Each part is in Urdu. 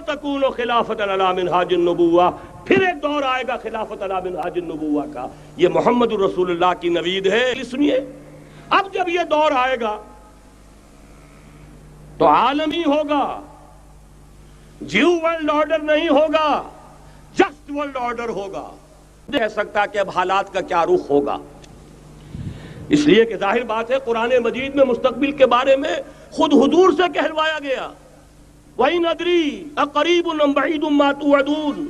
تکون خلافت علی منہاج النبوہ، پھر ایک دور آئے گا خلافت علی منہاج النبوہ کا۔ یہ محمد الرسول اللہ کی نوید ہے۔ سنیے، اب جب یہ دور آئے گا تو عالمی ہوگا، جیو ورلڈ آرڈر نہیں ہوگا، جسٹ ورلڈ آرڈر ہوگا۔ کہہ سکتا کہ اب حالات کا کیا رخ ہوگا، اس لیے کہ ظاہر بات ہے قرآن مجید میں مستقبل کے بارے میں خود حضور سے کہلوایا گیا، وَإِنْ أَدْرِي أَقَرِيبٌ أَمْ بَعِيدٌ مَا تُوعَدُونَ۔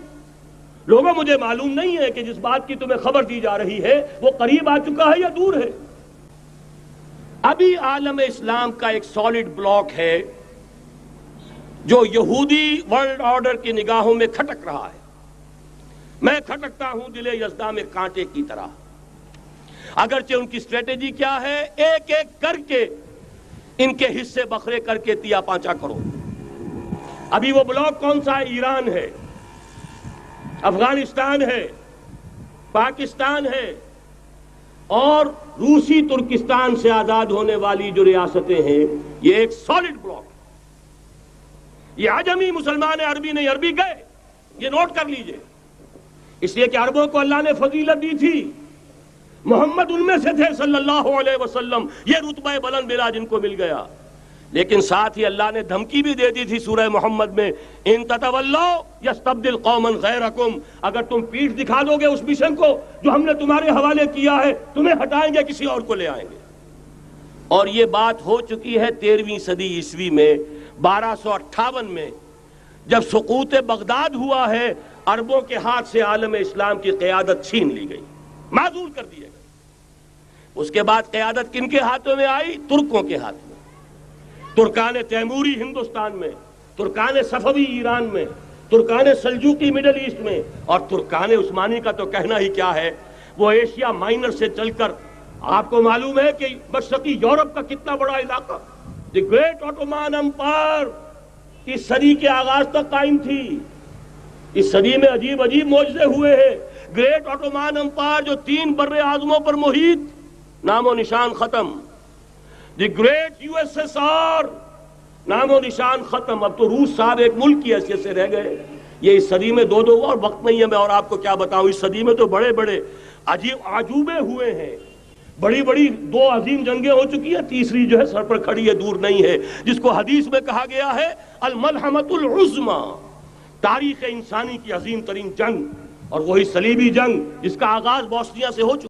لوگوں مجھے معلوم نہیں ہے کہ جس بات کی تمہیں خبر دی جا رہی ہے وہ قریب آ چکا ہے یا دور ہے۔ ابھی عالم اسلام کا ایک سالڈ بلاک ہے جو یہودی ورلڈ آرڈر کی نگاہوں میں کھٹک رہا ہے۔ میں کھٹکتا ہوں دل یزداں میں کانٹے کی طرح، اگرچہ ان کی اسٹریٹجی کیا ہے، ایک ایک کر کے ان کے حصے بکھرے کر کے تیا پانچا کرو۔ ابھی وہ بلاک کون سا ہے؟ ایران ہے، افغانستان ہے، پاکستان ہے، اور روسی ترکستان سے آزاد ہونے والی جو ریاستیں ہیں، یہ ایک سالڈ بلاک ہے۔ یہ عجمی مسلمان عربی نہیں، عربی گئے، یہ نوٹ کر لیجئے، اس لیے کہ عربوں کو اللہ نے فضیلت دی تھی، محمد ان میں سے تھے صلی اللہ علیہ وسلم، یہ رتبہ بلند ملا جن کو مل گیا۔ لیکن ساتھ ہی اللہ نے دھمکی بھی دے دی تھی سورہ محمد میں، ان تتولوا یستبدل قوما غیرکم، اگر تم پیٹھ دکھا دو گے اس مشن کو جو ہم نے تمہارے حوالے کیا ہے، تمہیں ہٹائیں گے، کسی اور کو لے آئیں گے۔ اور یہ بات ہو چکی ہے 13ویں صدی عیسوی میں، 1258 میں جب سقوط بغداد ہوا ہے، عربوں کے ہاتھ سے عالم اسلام کی قیادت چھین لی گئی، معزول کر دیے گئے۔ اس کے بعد قیادت کن کے ہاتھوں میں آئی؟ ترکوں کے ہاتھ میں، ترکان تیموری ہندوستان میں، ترکان صفوی ایران میں، ترکان سلجوقی مڈل ایسٹ میں، اور ترکان عثمانی کا تو کہنا ہی کیا ہے، وہ ایشیا مائنر سے چل کر آپ کو معلوم ہے کہ مشرقی یورپ کا کتنا بڑا علاقہ، دی گریٹ آٹومان امپائر اس صدی کے آغاز تک قائم تھی۔ اس صدی میں عجیب عجیب معجزے ہوئے ہیں۔ گریٹ آٹومان امپائر جو 3 بر اعظموں پر محیط، نام و نشان ختم۔ The great U S S R, نام و نشان ختم۔ اب تو روس صاحب ایک ملک کی حیثیت سے رہ گئے۔ یہ اس صدی میں دو اور وقت نہیں ہے میں اور آپ کو کیا بتاؤں، اس صدی میں تو بڑے بڑے عجیب عجوبے ہوئے ہیں، بڑی بڑی 2 عظیم جنگیں ہو چکی ہیں، تیسری جو ہے سر پر کھڑی ہے، دور نہیں ہے، جس کو حدیث میں کہا گیا ہے الملحمۃ العظمی، تاریخ انسانی کی عظیم ترین جنگ، اور وہی صلیبی جنگ جس کا آغاز بوسنیا سے ہو چکا۔